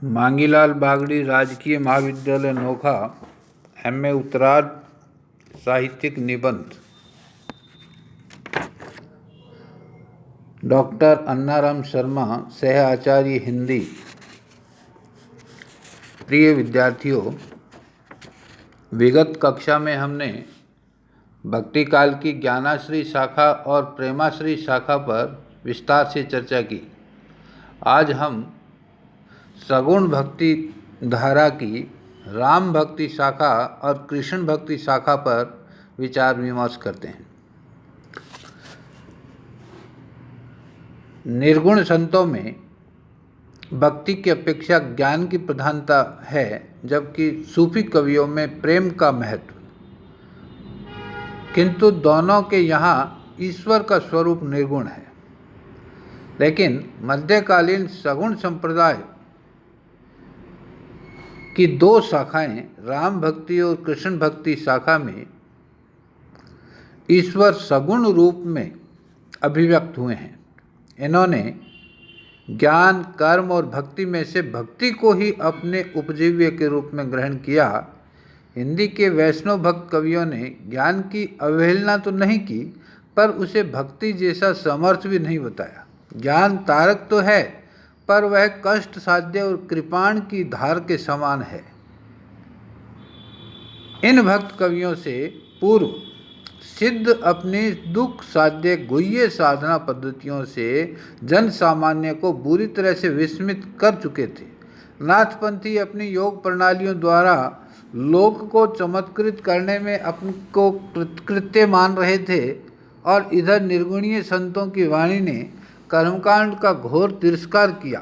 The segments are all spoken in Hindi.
मांगीलाल बागड़ी राजकीय महाविद्यालय नोखा एम.ए. उत्तरार्ध साहित्यिक निबंध। डॉक्टर अन्नाराम शर्मा, सह आचार्य हिंदी। प्रिय विद्यार्थियों, विगत कक्षा में हमने भक्ति काल की ज्ञानाश्री शाखा और प्रेमाश्री शाखा पर विस्तार से चर्चा की। आज हम सगुण भक्ति धारा की राम भक्ति शाखा और कृष्ण भक्ति शाखा पर विचार विमर्श करते हैं। निर्गुण संतों में भक्ति की अपेक्षा ज्ञान की प्रधानता है, जबकि सूफी कवियों में प्रेम का महत्व। किंतु दोनों के यहाँ ईश्वर का स्वरूप निर्गुण है। लेकिन मध्यकालीन सगुण संप्रदाय की दो शाखाएं, राम भक्ति और कृष्ण भक्ति शाखा में ईश्वर सगुण रूप में अभिव्यक्त हुए हैं। इन्होंने ज्ञान, कर्म और भक्ति में से भक्ति को ही अपने उपजीव्य के रूप में ग्रहण किया। हिंदी के वैष्णव भक्त कवियों ने ज्ञान की अवहेलना तो नहीं की, पर उसे भक्ति जैसा समर्थ भी नहीं बताया। ज्ञान तारक तो है, पर वह कष्ट साध्य और कृपाण की धार के समान है। इन भक्त कवियों से पूर्व सिद्ध अपनी दुख साध्य गुह्य साधना पद्धतियों से जन सामान्य को बुरी तरह से विस्मित कर चुके थे। नाथपंथी अपनी योग प्रणालियों द्वारा लोक को चमत्कृत करने में अपने को कृत्य मान रहे थे, और इधर निर्गुणीय संतों की वाणी ने कर्मकांड का घोर तिरस्कार किया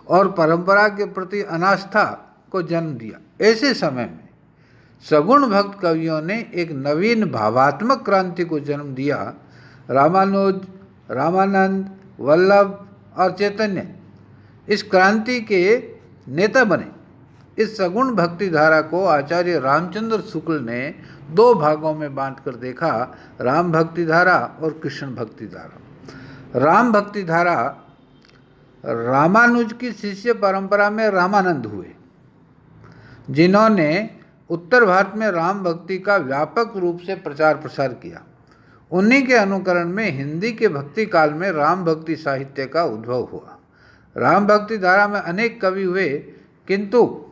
और परंपरा के प्रति अनास्था को जन्म दिया। ऐसे समय में सगुण भक्त कवियों ने एक नवीन भावात्मक क्रांति को जन्म दिया। रामानुज, रामानंद, वल्लभ और चैतन्य इस क्रांति के नेता बने। इस सगुण भक्ति धारा को आचार्य रामचंद्र शुक्ल ने दो भागों में बांटकर देखा, राम भक्ति धारा और कृष्ण भक्ति धारा। राम भक्ति धारा रामानुज की शिष्य परंपरा में रामानंद हुए, जिन्होंने उत्तर भारत में राम भक्ति का व्यापक रूप से प्रचार प्रसार किया। उन्हीं के अनुकरण में हिंदी के भक्ति काल में राम भक्ति साहित्य का उद्भव हुआ। राम भक्ति धारा में अनेक कवि हुए, किंतु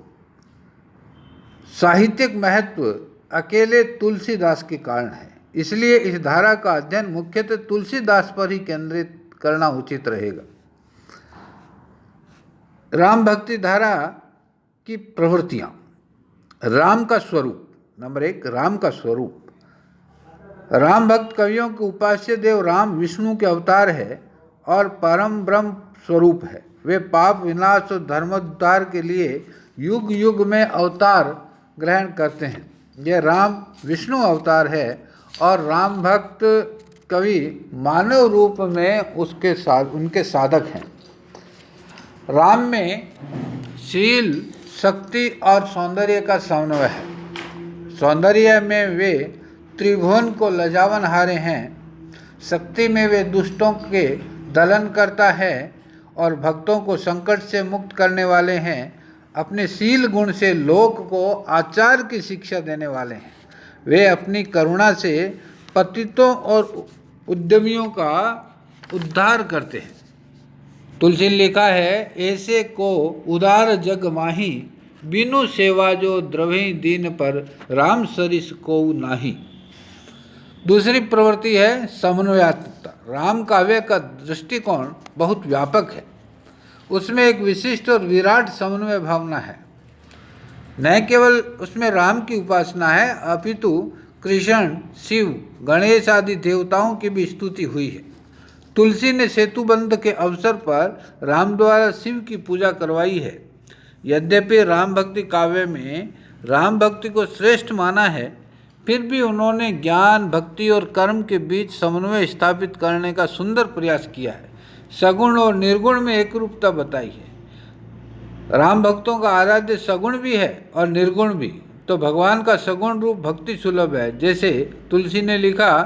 साहित्यिक महत्व अकेले तुलसीदास के कारण है। इसलिए इस धारा का अध्ययन मुख्यतः तुलसीदास पर ही केंद्रित करना उचित रहेगा। राम भक्ति धारा की प्रवृत्तियाँ। राम का स्वरूप। नंबर 1, राम का स्वरूप। राम भक्त कवियों के उपास्य देव राम विष्णु के अवतार है और परम ब्रह्म स्वरूप है। वे पाप विनाश और धर्मोद्धार के लिए युग युग में अवतार ग्रहण करते हैं। यह राम विष्णु अवतार है और राम भक्त कवि मानव रूप में उनके साधक हैं। राम में शील, शक्ति और सौंदर्य का समन्वय है। सौंदर्य में वे त्रिभुवन को लजावन हारे हैं, शक्ति में वे दुष्टों के दलन करता है और भक्तों को संकट से मुक्त करने वाले हैं। अपने शील गुण से लोक को आचार की शिक्षा देने वाले हैं। वे अपनी करुणा से पतितों और उद्यमियों का उद्धार करते हैं। तुलसी ने लिखा है, ऐसे को उदार जग माही, बिनु सेवा जो द्रवि दीन पर, राम सरिस को नाही। दूसरी प्रवृत्ति है समन्वयात्मकता। राम काव्य का दृष्टिकोण बहुत व्यापक है। उसमें एक विशिष्ट और विराट समन्वय भावना है। न केवल उसमें राम की उपासना है, अपितु कृष्ण, शिव, गणेश आदि देवताओं की भी स्तुति हुई है। तुलसी ने सेतुबंध के अवसर पर राम द्वारा शिव की पूजा करवाई है। यद्यपि राम भक्ति काव्य में राम भक्ति को श्रेष्ठ माना है, फिर भी उन्होंने ज्ञान, भक्ति और कर्म के बीच समन्वय स्थापित करने का सुंदर प्रयास किया है। सगुण और निर्गुण में एकरूपता बताई है। राम भक्तों का आराध्य सगुण भी है और निर्गुण भी, तो भगवान का सगुण रूप भक्ति सुलभ है। जैसे तुलसी ने लिखा,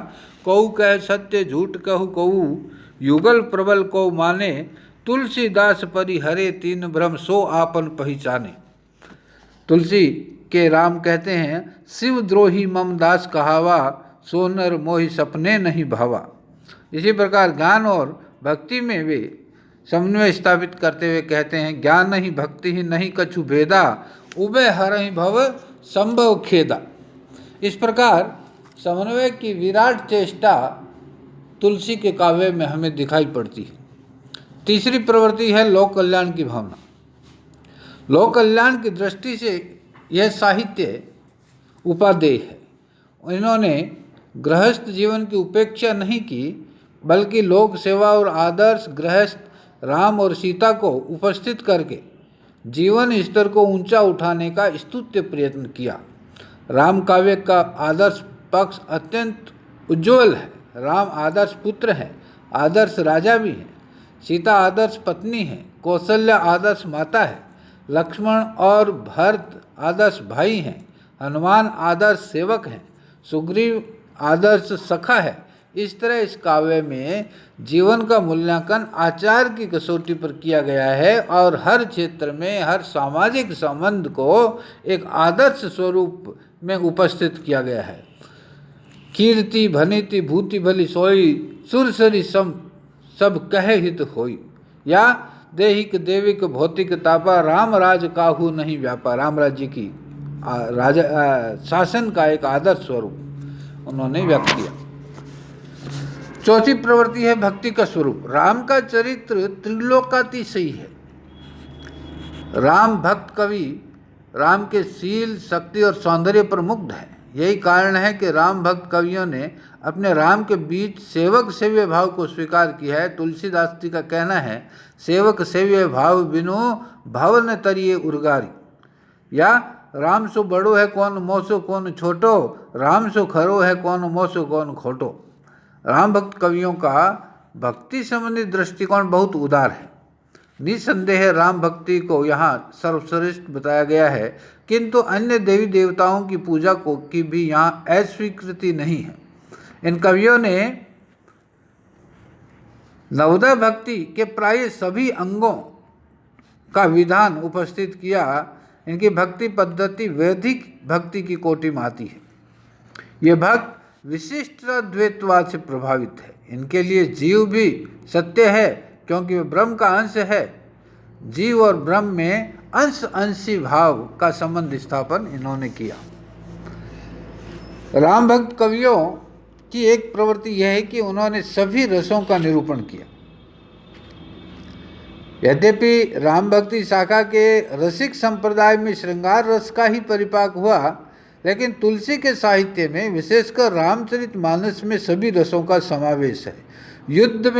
कहू कह सत्य झूठ कहू कहू, युगल प्रबल को माने, तुलसीदास परिहरे तीन भ्रम सो आपन पहचाने। तुलसी के राम कहते हैं, शिव द्रोही मम दास कहावा, सोनर मोहि सपने नहीं भावा। इसी प्रकार ज्ञान और भक्ति में वे समन्वय स्थापित करते हुए कहते हैं, ज्ञान ही भक्ति ही नहीं कछु भेदा, उबे हरहि भव संभव खेदा। इस प्रकार समन्वय की विराट चेष्टा तुलसी के काव्य में हमें दिखाई पड़ती है। तीसरी प्रवृत्ति है लोक कल्याण की भावना। लोक कल्याण की दृष्टि से यह साहित्य उपादेय है। इन्होंने गृहस्थ जीवन की उपेक्षा नहीं की, बल्कि लोक सेवा और आदर्श गृहस्थ राम और सीता को उपस्थित करके जीवन स्तर को ऊंचा उठाने का स्तुत्य प्रयत्न किया। राम काव्य का आदर्श पक्ष अत्यंत उज्ज्वल है। राम आदर्श पुत्र है, आदर्श राजा भी है, सीता आदर्श पत्नी है, कौशल्या आदर्श माता है, लक्ष्मण और भरत आदर्श भाई हैं, हनुमान आदर्श सेवक हैं, सुग्रीव आदर्श सखा है। इस तरह इस काव्य में जीवन का मूल्यांकन आचार की कसौटी पर किया गया है और हर क्षेत्र में हर सामाजिक संबंध को एक आदर्श स्वरूप में उपस्थित किया गया है। कीर्ति भनीति भूति भली सोई, सुरसरी सब कहे हित होई, या देहिक देविक भौतिक तापा, राम राज काहू नहीं व्यापा। राम राज्य की राजा शासन का एक आदर्श स्वरूप उन्होंने व्यक्त किया। चौथी प्रवृत्ति है भक्ति का स्वरूप। राम का चरित्र त्रिलोकातिशयी है। राम भक्त कवि राम के शील, शक्ति और सौंदर्य पर मुग्ध है। यही कारण है कि राम भक्त कवियों ने अपने राम के बीच सेवक सेव्य भाव को स्वीकार किया है। तुलसीदास जी का कहना है, सेवक सेव्य भाव बिनु भवन तरिए उर्गारी, या राम सो बड़ो है कौन मोसो कौन छोटो, राम सो खरो है कौन मोसो कौन खोटो। राम भक्त कवियों का भक्ति संबंधी दृष्टिकोण बहुत उदार है। निसंदेह राम भक्ति को यहाँ सर्वश्रेष्ठ बताया गया है, किंतु अन्य देवी देवताओं की पूजा को की भी यहाँ अस्वीकृति नहीं है। इन कवियों ने नवोदय भक्ति के प्राय सभी अंगों का विधान उपस्थित किया। इनकी भक्ति पद्धति वैदिक भक्ति की कोटि में आती है। ये भक्त विशिष्ट द्वैतवाद से प्रभावित है। इनके लिए जीव भी सत्य है, क्योंकि वे ब्रह्म का अंश है। जीव और ब्रह्म में अंश अंशी भाव का संबंध स्थापन इन्होंने किया। राम भक्त कवियों की एक प्रवृत्ति यह है कि उन्होंने सभी रसों का निरूपण किया। यद्यपि राम भक्ति शाखा के रसिक संप्रदाय में श्रृंगार रस का ही परिपाक हुआ, लेकिन तुलसी के साहित्य में विशेषकर रामचरितमानस में सभी रसों का समावेश है। युद्ध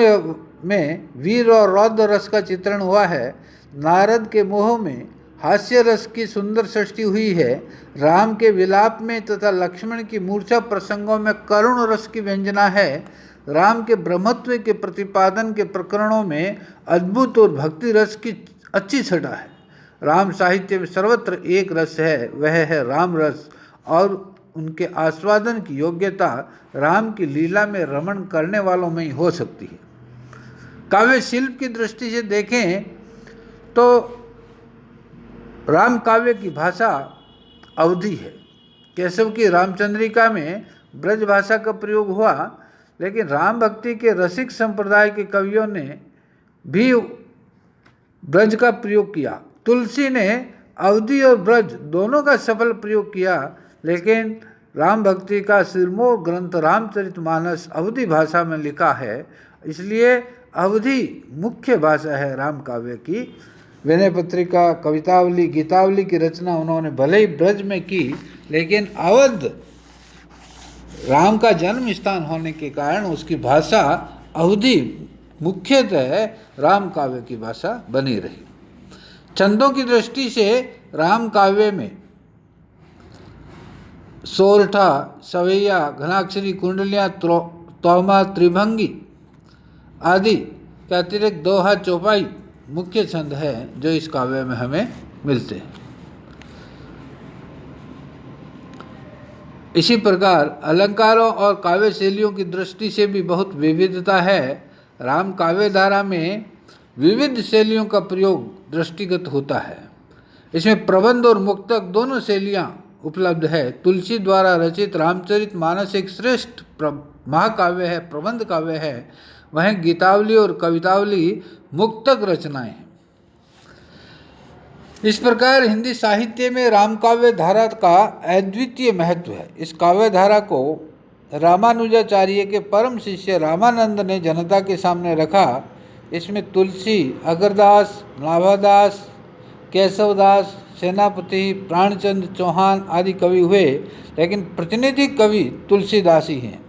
में वीर और रौद्र रस का चित्रण हुआ है। नारद के मोह में हास्य रस की सुंदर सृष्टि हुई है। राम के विलाप में तथा लक्ष्मण की मूर्छा प्रसंगों में करुण रस की व्यंजना है। राम के ब्रह्मत्व के प्रतिपादन के प्रकरणों में अद्भुत और भक्ति रस की अच्छी छटा है। राम साहित्य में सर्वत्र एक रस है, वह है राम रस, और उनके आस्वादन की योग्यता राम की लीला में रमण करने वालों में ही हो सकती है। काव्य शिल्प की दृष्टि से देखें तो राम काव्य की भाषा अवधी है। केशव की रामचंद्रिका में ब्रज भाषा का प्रयोग हुआ, लेकिन राम भक्ति के रसिक संप्रदाय के कवियों ने भी ब्रज का प्रयोग किया। तुलसी ने अवधी और ब्रज दोनों का सफल प्रयोग किया, लेकिन राम भक्ति का सिरमौर ग्रंथ रामचरितमानस अवधी भाषा में लिखा है, इसलिए अवधी मुख्य भाषा है राम काव्य की। विनय पत्रिका, कवितावली, गीतावली की रचना उन्होंने भले ही ब्रज में की, लेकिन अवध राम का जन्म स्थान होने के कारण उसकी भाषा अवधी मुख्यतः राम काव्य की भाषा बनी रही। छंदों की दृष्टि से राम काव्य में सोरठा, सवैया, घनाक्षरी, कुंडलियाँ, तौमा, त्रिभंगी आदि के अतिरिक्त दोहा, चौपाई मुख्य छंद है जो इस काव्य में हमें मिलते हैं। इसी प्रकार अलंकारों और काव्य शैलियों की दृष्टि से भी बहुत विविधता है। राम काव्य धारा में विविध शैलियों का प्रयोग दृष्टिगत होता है। इसमें प्रबंध और मुक्तक दोनों शैलियाँ उपलब्ध है। तुलसी द्वारा रचित रामचरितमानस एक श्रेष्ठ महाकाव्य है, प्रबंध काव्य है। वहीं गीतावली और कवितावली मुक्तक रचनाएं हैं। इस प्रकार हिंदी साहित्य में रामकाव्य धारा का अद्वितीय महत्व है। इस काव्य धारा को रामानुजाचार्य के परम शिष्य रामानंद ने जनता के सामने रखा। इसमें तुलसी, अगरदास, नाभादास, केशवदास, सेनापति, प्राणचंद चौहान आदि कवि हुए, लेकिन प्रतिनिधि कवि तुलसीदास ही हैं।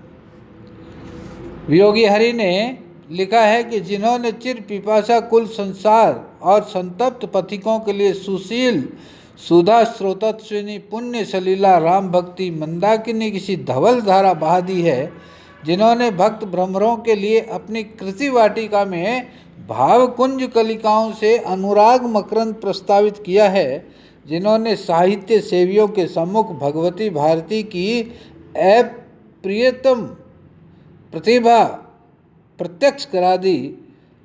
वियोगी हरि ने लिखा है कि जिन्होंने चिर पिपासा कुल संसार और संतप्त पथिकों के लिए सुशील सुधा स्रोतस्विनी पुण्य सलीला राम भक्ति मंदाकिनी किसी धवल धारा बहा दी है, जिन्होंने भक्त भ्रमरों के लिए अपनी कृति वाटिका में भाव कुंज कलिकाओं से अनुराग मकरंद प्रस्तावित किया है, जिन्होंने साहित्य सेवियों के सम्मुख भगवती भारती की अप्रियतम प्रतिभा प्रत्यक्ष करा दी,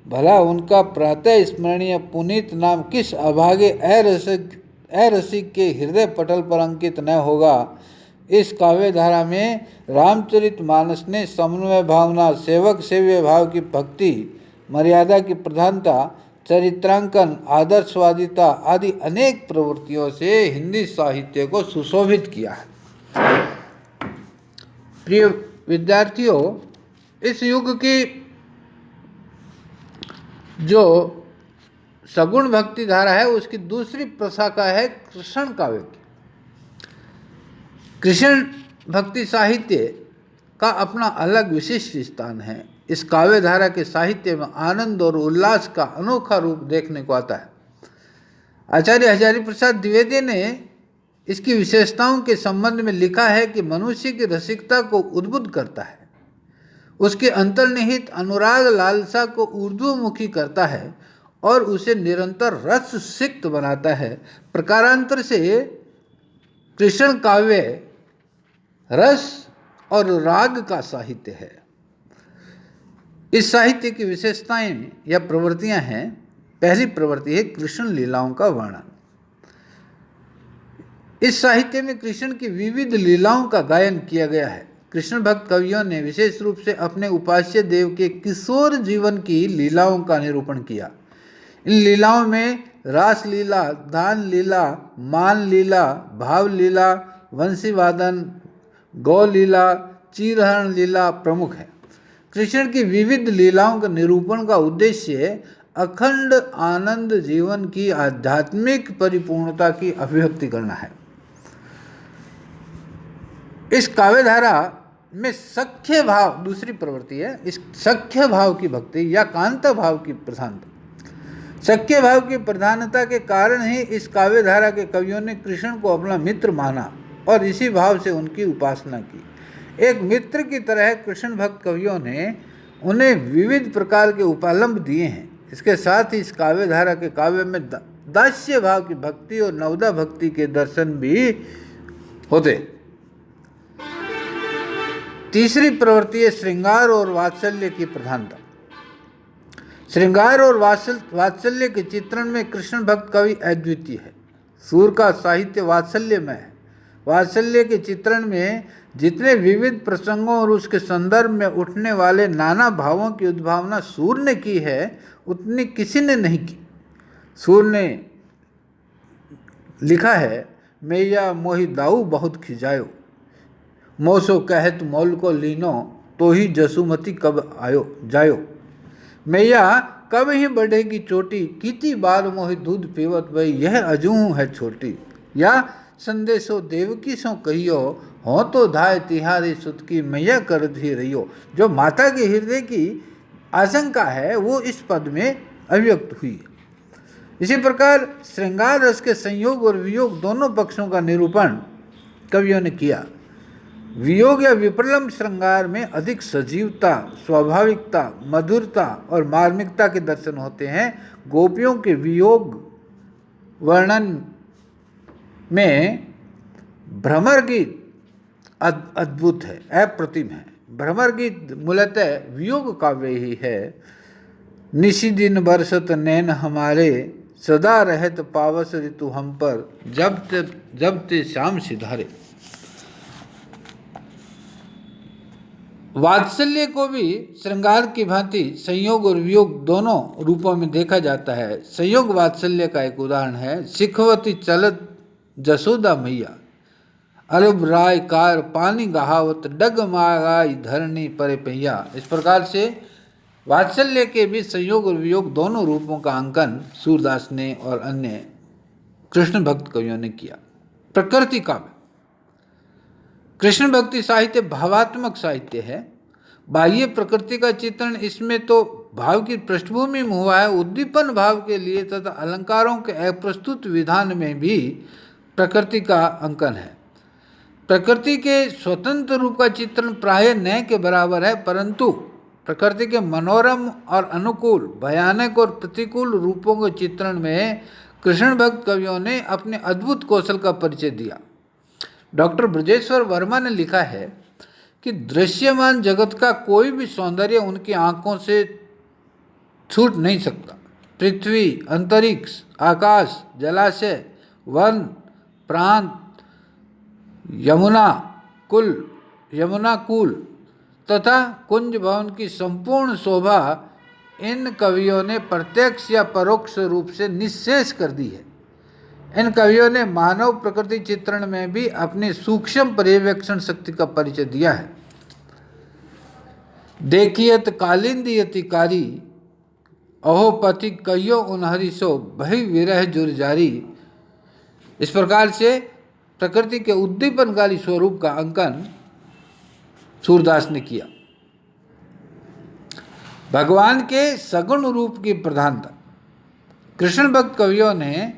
भला उनका प्रातः स्मरणीय पुनीत नाम किस अभागे अरसिक के हृदय पटल पर अंकित न होगा। इस काव्य धारा में रामचरितमानस ने समन्वय भावना, सेवक सेव्य भाव की भक्ति, मर्यादा की प्रधानता, चरित्रांकन, आदर्शवादिता आदि अनेक प्रवृत्तियों से हिंदी साहित्य को सुशोभित किया है। प्रिय विद्यार्थियों, इस युग की जो सगुण भक्ति धारा है उसकी दूसरी प्रशाखा है कृष्ण काव्य की। कृष्ण भक्ति साहित्य का अपना अलग विशिष्ट स्थान है। इस काव्य धारा के साहित्य में आनंद और उल्लास का अनोखा रूप देखने को आता है। आचार्य हजारी प्रसाद द्विवेदी ने इसकी विशेषताओं के संबंध में लिखा है कि मनुष्य की रसिकता को उद्बुद्ध करता है, उसके अंतर्निहित अनुराग लालसा को ऊर्ध्वमुखी करता है और उसे निरंतर रस सिक्त बनाता है। प्रकारांतर से कृष्ण काव्य रस और राग का साहित्य है। इस साहित्य की विशेषताएं या प्रवृत्तियां हैं। पहली प्रवृत्ति है कृष्ण लीलाओं का वर्णन। इस साहित्य में कृष्ण की विविध लीलाओं का गायन किया गया है। कृष्ण भक्त कवियों ने विशेष रूप से अपने उपास्य देव के किशोर जीवन की लीलाओं का निरूपण किया। इन लीलाओं में रास लीला, दान लीला, मान लीला, भाव लीला, वंशी वादन, गौ लीला, चीरहरण लीला प्रमुख है। कृष्ण की विविध लीलाओं के निरूपण का उद्देश्य अखंड आनंद जीवन की आध्यात्मिक परिपूर्णता की अभिव्यक्ति करना है। इस काव्यधारा में सख्य भाव दूसरी प्रवृत्ति है। इस सख्य भाव की भक्ति या कांत भाव की प्रधानता, सख्य भाव की प्रधानता के कारण ही इस काव्यधारा के कवियों ने कृष्ण को अपना मित्र माना और इसी भाव से उनकी उपासना की। एक मित्र की तरह कृष्ण भक्त कवियों ने उन्हें विविध प्रकार के उपालंब दिए हैं। इसके साथ ही इस काव्यधारा के काव्य में दास्य भाव की भक्ति और नवदा भक्ति के दर्शन भी होते। तीसरी प्रवृत्ति है श्रृंगार और वात्सल्य की प्रधानता। श्रृंगार और वात्सल्य के चित्रण में कृष्ण भक्त कवि अद्वितीय है। सूर का साहित्य वात्सल्य में है। वात्सल्य के चित्रण में जितने विविध प्रसंगों और उसके संदर्भ में उठने वाले नाना भावों की उद्भावना सूर ने की है, उतनी किसी ने नहीं की। सूर ने लिखा है, मैया मोहि दाऊ बहुत खिजायो, मोसो कहत मोल को लीनो, तो ही जसुमती कब आयो जायो। मैया कब ही बढ़ेगी चोटी, कीती बार मोहि दूध पीवत भई, यह अजूहू है छोटी। या संदेशो देवकी सो कहियो, हो तो धाय तिहारी सुत की, मैया कर धी रहियो। जो माता के हृदय की आशंका है वो इस पद में अभिव्यक्त हुई है। इसी प्रकार श्रृंगार रस के संयोग और वियोग दोनों पक्षों का निरूपण कवियों ने किया। वियोग या विप्रलंब श्रृंगार में अधिक सजीवता, स्वाभाविकता, मधुरता और मार्मिकता के दर्शन होते हैं। गोपियों के वियोग वर्णन में भ्रमर गीत अद्भुत है, अप्रतिम है। भ्रमर गीत मूलतः वियोग काव्य ही है। निशी दिन बरसत नैन हमारे, सदा रहत पावस ऋतु हम पर, जब ते श्याम सिधारे। वात्सल्य को भी श्रृंगार की भांति संयोग और वियोग दोनों रूपों में देखा जाता है। संयोग वात्सल्य का एक उदाहरण है, सिखवती चलत जसोदा मैया, अरब राय कार पानी गहावत, डग मागाई धरनी परे पहिया। इस प्रकार से वात्सल्य के भी संयोग और वियोग दोनों रूपों का अंकन सूरदास ने और अन्य कृष्ण भक्त कवियों ने किया। प्रकृति काव्य। कृष्ण भक्ति साहित्य भावात्मक साहित्य है। बाह्य प्रकृति का चित्रण इसमें तो भाव की पृष्ठभूमि में हुआ है। उद्दीपन भाव के लिए तथा अलंकारों के अप्रस्तुत विधान में भी प्रकृति का अंकन है। प्रकृति के स्वतंत्र रूप का चित्रण प्राय न के बराबर है, परंतु प्रकृति के मनोरम और अनुकूल, भयानक और प्रतिकूल रूपों के चित्रण में कृष्ण भक्त कवियों ने अपने अद्भुत कौशल का परिचय दिया। डॉक्टर ब्रजेश्वर वर्मा ने लिखा है कि दृश्यमान जगत का कोई भी सौंदर्य उनकी आंखों से छूट नहीं सकता। पृथ्वी, अंतरिक्ष, आकाश, जलाशय, वन, प्रांत, यमुना कूल तथा कुंज भवन की संपूर्ण शोभा इन कवियों ने प्रत्यक्ष या परोक्ष रूप से निःशेष कर दी है। इन कवियों ने मानव प्रकृति चित्रण में भी अपनी सूक्ष्म पर्यवेक्षण शक्ति का परिचय दिया है। देखियत कालिंदी कारी, अहो पथि कहियो उनहरी सो, भई विरह जुर जारी। इस प्रकार से प्रकृति के उद्दीपनकारी स्वरूप का अंकन सूरदास ने किया। भगवान के सगुण रूप की प्रधानता। कृष्ण भक्त कवियों ने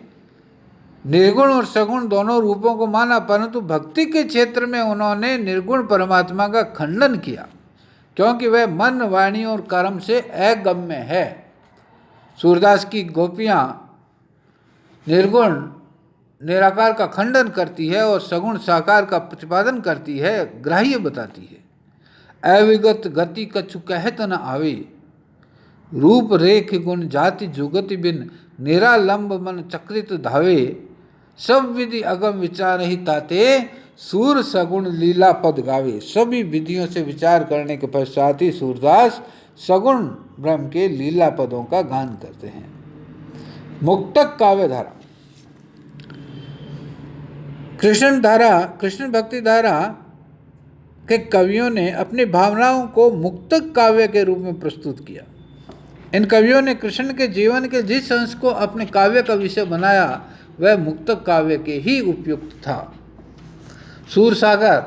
निर्गुण और सगुण दोनों रूपों को माना, परंतु भक्ति के क्षेत्र में उन्होंने निर्गुण परमात्मा का खंडन किया, क्योंकि वह मन, वाणी और कर्म से अगम्य है। सूरदास की गोपियां निर्गुण निराकार का खंडन करती है और सगुण साकार का प्रतिपादन करती है, ग्राह्य बताती है। अविगत गति कछु कहत न आवे, रूप रेख गुण जाति जुगति बिन, निरालंब मन चक्रित धावे। सब विधि अगम विचार ही ताते, सूर सगुण लीला पद गावे। सभी विधियों से विचार करने के पश्चात ही सूरदास सगुण ब्रह्म के लीला पदों का गान करते हैं। मुक्तक काव्य धारा। कृष्ण भक्ति धारा के कवियों ने अपनी भावनाओं को मुक्तक काव्य के रूप में प्रस्तुत किया। इन कवियों ने कृष्ण के जीवन के जिस अंश को अपने काव्य का विषय बनाया वह मुक्तक काव्य के ही उपयुक्त था। सूरसागर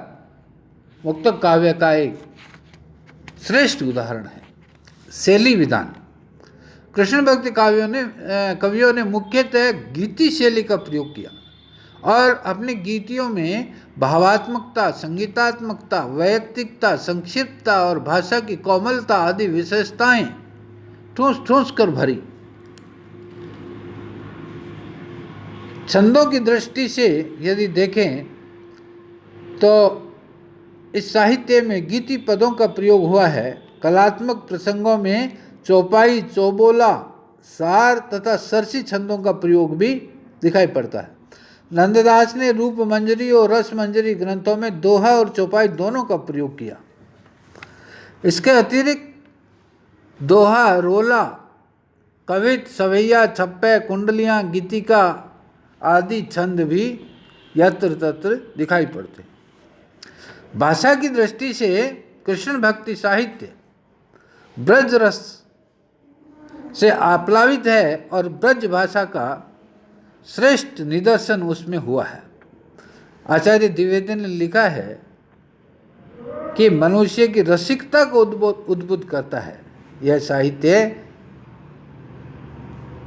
मुक्तक काव्य का एक श्रेष्ठ उदाहरण है। शैली विधान। कृष्ण भक्ति कवियों ने मुख्यतः गीति शैली का प्रयोग किया और अपनी गीतियों में भावात्मकता, संगीतात्मकता, वैयक्तिकता, संक्षिप्तता और भाषा की कोमलता आदि विशेषताएं ठूस कर भरी। छंदों की दृष्टि से यदि देखें तो इस साहित्य में गीति पदों का प्रयोग हुआ है। कलात्मक प्रसंगों में चौपाई, चौबोला, सार तथा सरसी छंदों का प्रयोग भी दिखाई पड़ता है। नंददास ने रूप मंजरी और रस मंजरी ग्रंथों में दोहा और चौपाई दोनों का प्रयोग किया। इसके अतिरिक्त दोहा, रोला, कवित, सवैया, छप्पे, कुंडलियाँ, गीतिका आदि छंद भी यत्र तत्र दिखाई पड़ते। भाषा की दृष्टि से कृष्ण भक्ति साहित्य ब्रज रस से आप्लावित है और ब्रज भाषा का श्रेष्ठ निदर्शन उसमें हुआ है। आचार्य द्विवेदी ने लिखा है कि मनुष्य की रसिकता को उद्बुद्ध करता है। यह साहित्य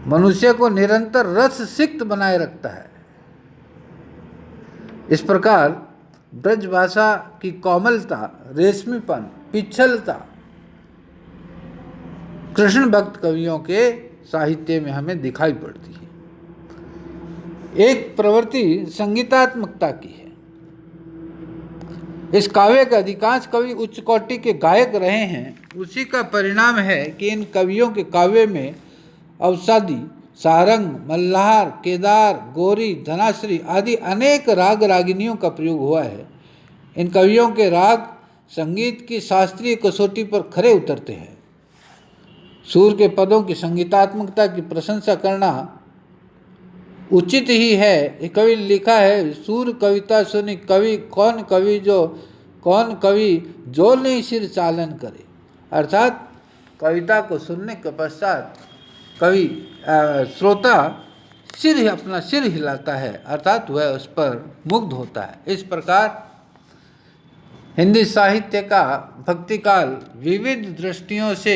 मनुष्य को निरंतर रस सिक्त बनाए रखता है। इस प्रकार ब्रज भाषा की कोमलता, रेशमीपन, पिछलता कृष्ण भक्त कवियों के साहित्य में हमें दिखाई पड़ती है। एक प्रवृत्ति संगीतात्मकता की है। इस काव्य के अधिकांश कवि उच्च कोटि के गायक रहे हैं उसी का परिणाम है कि इन कवियों के काव्य में अवसादी, सारंग, मल्हार, केदार, गौरी, धनाश्री आदि अनेक राग रागिनियों का प्रयोग हुआ है। इन कवियों के राग संगीत की शास्त्रीय कसौटी पर खरे उतरते हैं। सुर के पदों की संगीतात्मकता की प्रशंसा करना उचित ही है। ये कवि ने लिखा है, सुर कविता सुनी कवि कौन कवि जो नहीं सिर चालन करे। अर्थात कविता को सुनने के पश्चात कवि श्रोता अपना सिर हिलाता है, अर्थात वह उस पर मुग्ध होता है। इस प्रकार हिंदी साहित्य का भक्तिकाल विविध दृष्टियों से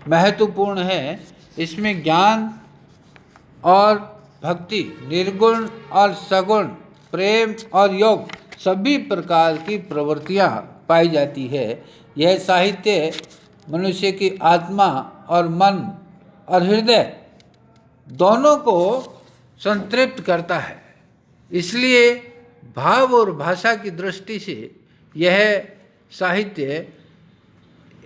महत्वपूर्ण है। इसमें ज्ञान और भक्ति, निर्गुण और सगुण, प्रेम और योग सभी प्रकार की प्रवृत्तियाँ पाई जाती है। यह साहित्य मनुष्य की आत्मा और मन और हृदय दोनों को संतृप्त करता है। इसलिए भाव और भाषा की दृष्टि से यह साहित्य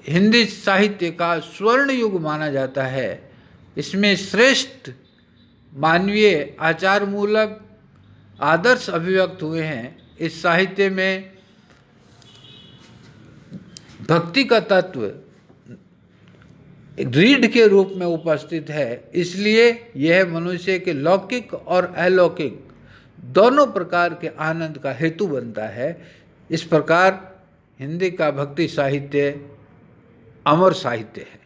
हिंदी साहित्य का स्वर्ण युग माना जाता है। इसमें श्रेष्ठ मानवीय आचारमूलक आदर्श अभिव्यक्त हुए हैं। इस साहित्य में भक्ति का तत्व रीढ़ के रूप में उपस्थित है। इसलिए यह मनुष्य के लौकिक और अलौकिक दोनों प्रकार के आनंद का हेतु बनता है। इस प्रकार हिंदी का भक्ति साहित्य अमर साहित्य है।